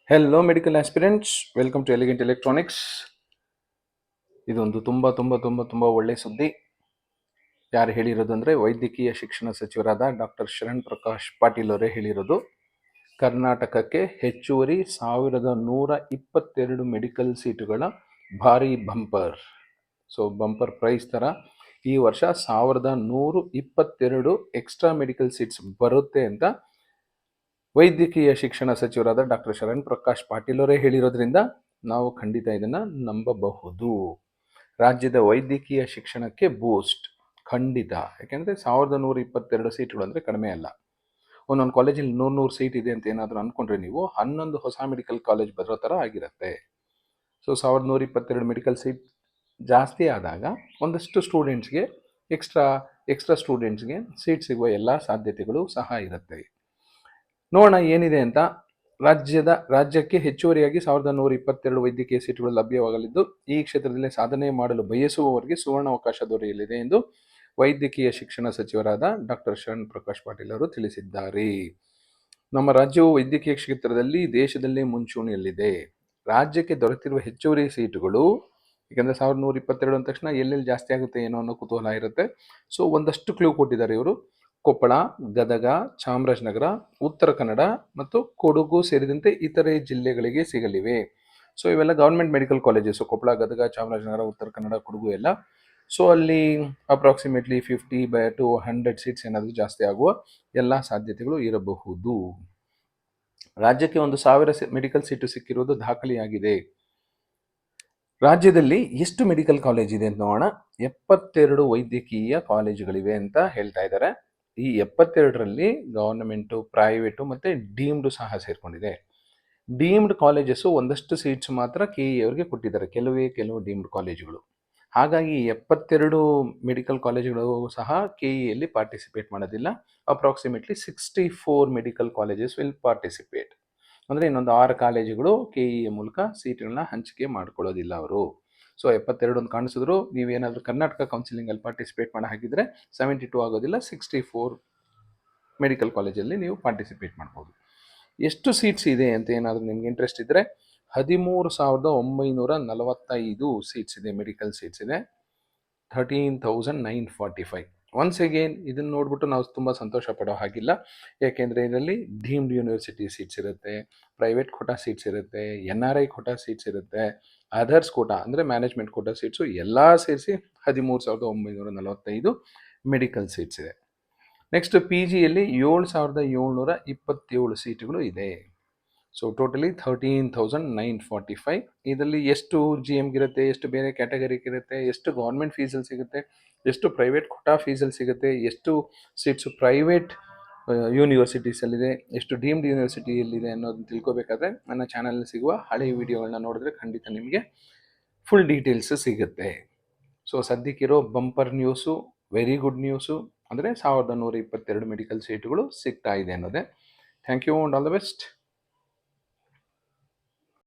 Hello medical aspirants, welcome to elegant electronics. ಇದೊಂದು ತುಂಬ ಒಳ್ಳೆ ಸುದ್ದಿ. ಯಾರು ಹೇಳಿರೋದು ಅಂದರೆ ವೈದ್ಯಕೀಯ ಶಿಕ್ಷಣ ಸಚಿವರಾದ ಡಾಕ್ಟರ್ ಶರಣ್ ಪ್ರಕಾಶ್ ಪಾಟೀಲ್ ಅವರೇ ಹೇಳಿರೋದು. ಕರ್ನಾಟಕಕ್ಕೆ ಹೆಚ್ಚುವರಿ 1122 ಮೆಡಿಕಲ್ ಸೀಟುಗಳ ಭಾರಿ ಬಂಪರ್. ಸೊ ಬಂಪರ್ ಪ್ರೈಸ್ ಥರ ಈ ವರ್ಷ 1122 ಎಕ್ಸ್ಟ್ರಾ ಮೆಡಿಕಲ್ ಸೀಟ್ಸ್ ಬರುತ್ತೆ ಅಂತ ವೈದ್ಯಕೀಯ ಶಿಕ್ಷಣ ಸಚಿವರಾದ ಡಾಕ್ಟರ್ ಶರಣ್ ಪ್ರಕಾಶ್ ಪಾಟೀಲ್ ಅವರೇ ಹೇಳಿರೋದ್ರಿಂದ ನಾವು ಖಂಡಿತ ಇದನ್ನು ನಂಬಬಹುದು. ರಾಜ್ಯದ ವೈದ್ಯಕೀಯ ಶಿಕ್ಷಣಕ್ಕೆ ಬೂಸ್ಟ್ ಖಂಡಿತ. ಯಾಕೆಂದರೆ 1122 ಸೀಟ್ಗಳು ಅಂದರೆ ಕಡಿಮೆ ಅಲ್ಲ. ಒಂದೊಂದು ಕಾಲೇಜಲ್ಲಿ 100 ಸೀಟ್ ಇದೆ ಅಂತ ಏನಾದರೂ ಅಂದ್ಕೊಂಡ್ರೆ ನೀವು 11 ಹೊಸ ಮೆಡಿಕಲ್ ಕಾಲೇಜ್ ಬರೋ ಥರ ಆಗಿರುತ್ತೆ. ಸೊ 1122 ಮೆಡಿಕಲ್ ಸೀಟ್ ಜಾಸ್ತಿ ಆದಾಗ ಒಂದಷ್ಟು ಸ್ಟೂಡೆಂಟ್ಸ್ಗೆ ಎಕ್ಸ್ಟ್ರಾ ಸ್ಟೂಡೆಂಟ್ಸ್ಗೆ ಸೀಟ್ ಸಿಗುವ ಎಲ್ಲ ಸಾಧ್ಯತೆಗಳು ಸಹ ಇರುತ್ತೆ. ನೋಡೋಣ ಏನಿದೆ ಅಂತ. ರಾಜ್ಯಕ್ಕೆ ಹೆಚ್ಚುವರಿಯಾಗಿ 1122 ವೈದ್ಯಕೀಯ ಸೀಟುಗಳು ಲಭ್ಯವಾಗಲಿದ್ದು, ಈ ಕ್ಷೇತ್ರದಲ್ಲಿ ಸಾಧನೆ ಮಾಡಲು ಬಯಸುವವರಿಗೆ ಸುವರ್ಣ ಅವಕಾಶ ದೊರೆಯಲಿದೆ ಎಂದು ವೈದ್ಯಕೀಯ ಶಿಕ್ಷಣ ಸಚಿವರಾದ ಡಾಕ್ಟರ್ ಶರಣ್ ಪ್ರಕಾಶ್ ಪಾಟೀಲ್ ಅವರು ತಿಳಿಸಿದ್ದಾರೆ. ನಮ್ಮ ರಾಜ್ಯವು ವೈದ್ಯಕೀಯ ಕ್ಷೇತ್ರದಲ್ಲಿ ದೇಶದಲ್ಲೇ ಮುಂಚೂಣಿಯಲ್ಲಿದೆ. ರಾಜ್ಯಕ್ಕೆ ದೊರೆತಿರುವ ಹೆಚ್ಚುವರಿ ಸೀಟುಗಳು, ಯಾಕಂದರೆ 1122 ಅಂದ ತಕ್ಷಣ ಎಲ್ಲೆಲ್ಲಿ ಜಾಸ್ತಿ ಆಗುತ್ತೆ ಏನೋ ಅನ್ನೋ ಕುತೂಹಲ ಇರುತ್ತೆ. ಸೊ ಒಂದಷ್ಟು ಕ್ಲೂ ಕೊಟ್ಟಿದ್ದಾರೆ ಇವರು. ಕೊಪ್ಪಳ, ಗದಗ, ಚಾಮರಾಜನಗರ, ಉತ್ತರ ಕನ್ನಡ ಮತ್ತು ಕೊಡಗು ಸೇರಿದಂತೆ ಇತರೆ ಜಿಲ್ಲೆಗಳಿಗೆ ಸಿಗಲಿವೆ. ಸೊ ಇವೆಲ್ಲ government medical colleges. Koppal, Gadag, Chamarajanagar, Uttara Kannada, Kodagu ಎಲ್ಲ. ಸೊ ಅಲ್ಲಿ ಅಪ್ರಾಕ್ಸಿಮೇಟ್ಲಿ 50/100 ಸೀಟ್ಸ್ ಏನಾದರೂ ಜಾಸ್ತಿ ಆಗುವ ಎಲ್ಲ ಸಾಧ್ಯತೆಗಳು ಇರಬಹುದು. ರಾಜ್ಯಕ್ಕೆ 1000 ಮೆಡಿಕಲ್ ಸೀಟು ಸಿಕ್ಕಿರುವುದು ದಾಖಲೆಯಾಗಿದೆ. ರಾಜ್ಯದಲ್ಲಿ ಎಷ್ಟು ಮೆಡಿಕಲ್ ಕಾಲೇಜ್ ಇದೆ ಅಂತ ನೋಡೋಣ. 72 ವೈದ್ಯಕೀಯ ಕಾಲೇಜುಗಳಿವೆ ಅಂತ ಹೇಳ್ತಾ ಇದ್ದಾರೆ. ಈ 72ರಲ್ಲಿ ಗವರ್ನಮೆಂಟು, ಪ್ರೈವೇಟು ಮತ್ತು ಡೀಮ್ಡು ಸಹ ಸೇರಿಕೊಂಡಿದೆ. ಡೀಮ್ಡ್ ಕಾಲೇಜಸ್ಸು ಒಂದಷ್ಟು ಸೀಟ್ಸ್ ಮಾತ್ರ KE ಅವರಿಗೆ ಕೊಟ್ಟಿದ್ದಾರೆ, ಕೆಲವು ಡೀಮ್ಡ್ ಕಾಲೇಜುಗಳು. ಹಾಗಾಗಿ 72 ಮೆಡಿಕಲ್ ಕಾಲೇಜುಗಳು ಸಹ KEಯಲ್ಲಿ ಪಾರ್ಟಿಸಿಪೇಟ್ ಮಾಡೋದಿಲ್ಲ. Approximately 64 medical colleges will participate. ಅಂದರೆ ಇನ್ನೊಂದು 6 ಕಾಲೇಜುಗಳು KEಯ ಮೂಲಕ ಸೀಟ್ಗಳನ್ನ ಹಂಚಿಕೆ ಮಾಡ್ಕೊಳ್ಳೋದಿಲ್ಲ ಅವರು. ಸೊ 72 ಅಂತ ಕಾಣಿಸಿದ್ರು. ನೀವೇನಾದರೂ ಕರ್ನಾಟಕ ಕೌನ್ಸಿಲಿಂಗಲ್ಲಿ ಪಾರ್ಟಿಸಿಪೇಟ್ ಮಾಡೋ ಹಾಗಿದ್ರೆ 72 ಆಗೋದಿಲ್ಲ, 64 ಮೆಡಿಕಲ್ ಕಾಲೇಜಲ್ಲಿ ನೀವು ಪಾರ್ಟಿಸಿಪೇಟ್ ಮಾಡ್ಬೋದು. ಎಷ್ಟು ಸೀಟ್ಸ್ ಇದೆ ಅಂತ ಏನಾದರೂ ನಿಮ್ಗೆ ಇಂಟ್ರೆಸ್ಟ್ ಇದ್ದರೆ 13,945 ಸೀಟ್ಸ್ ಇದೆ, ಮೆಡಿಕಲ್ ಸೀಟ್ಸ್ ಇದೆ. 13,945. ಒನ್ಸ್ ಅಗೇನ್ ಇದನ್ನು ನೋಡ್ಬಿಟ್ಟು ನಾವು ತುಂಬ ಸಂತೋಷ ಪಡೋ ಹಾಗಿಲ್ಲ. ಯಾಕೆಂದರೆ ಇದರಲ್ಲಿ ಡೀಮ್ಡ್ ಯೂನಿವರ್ಸಿಟಿ ಸೀಟ್ಸ್ ಇರುತ್ತೆ, ಪ್ರೈವೇಟ್ ಕೋಟಾ ಸೀಟ್ಸ್ ಇರುತ್ತೆ, NRI ಕೋಟಾ ಸೀಟ್ಸ್ ಇರುತ್ತೆ, ಅದರ್ಸ್ ಕೋಟಾ ಅಂದರೆ ಮ್ಯಾನೇಜ್ಮೆಂಟ್ ಕೋಟಾ ಸೀಟ್ಸು ಎಲ್ಲ ಸೇರಿಸಿ 13,945 ಮೆಡಿಕಲ್ ಸೀಟ್ಸ್ ಇದೆ. ನೆಕ್ಸ್ಟ್ PGಯಲ್ಲಿ 7,727 ಸೀಟುಗಳು ಇದೆ. So totally 13,945. ಇದರಲ್ಲಿ ಎಷ್ಟು GMಗಿರುತ್ತೆ, ಎಷ್ಟು ಬೇರೆ ಕ್ಯಾಟಗರಿಗೆ ಇರುತ್ತೆ, ಎಷ್ಟು ಗೌರ್ಮೆಂಟ್ ಫೀಸಲ್ಲಿ ಸಿಗುತ್ತೆ, ಎಷ್ಟು ಪ್ರೈವೇಟ್ ಕೋಟಾ ಫೀಸಲ್ಲಿ ಸಿಗುತ್ತೆ, ಎಷ್ಟು ಸೀಟ್ಸು ಪ್ರೈವೇಟ್ ಯೂನಿವರ್ಸಿಟೀಸಲ್ಲಿದೆ, ಎಷ್ಟು ಡೀಮ್ಡ್ ಯೂನಿವರ್ಸಿಟಿಯಲ್ಲಿದೆ ಅನ್ನೋದನ್ನ ತಿಳ್ಕೊಬೇಕಾದ್ರೆ ನನ್ನ ಚಾನಲಲ್ಲಿ ಸಿಗುವ ಹಳೆಯ ವಿಡಿಯೋಗಳನ್ನ ನೋಡಿದ್ರೆ ಖಂಡಿತ ನಿಮಗೆ ಫುಲ್ ಡೀಟೇಲ್ಸ್ ಸಿಗುತ್ತೆ. ಸೊ ಸದ್ಯಕ್ಕಿರೋ bumper news, very good news ಅಂದರೆ 1122 ಮೆಡಿಕಲ್ ಸೀಟುಗಳು ಸಿಗ್ತಾ ಇದೆ ಅನ್ನೋದೇ. Thank you and all the best.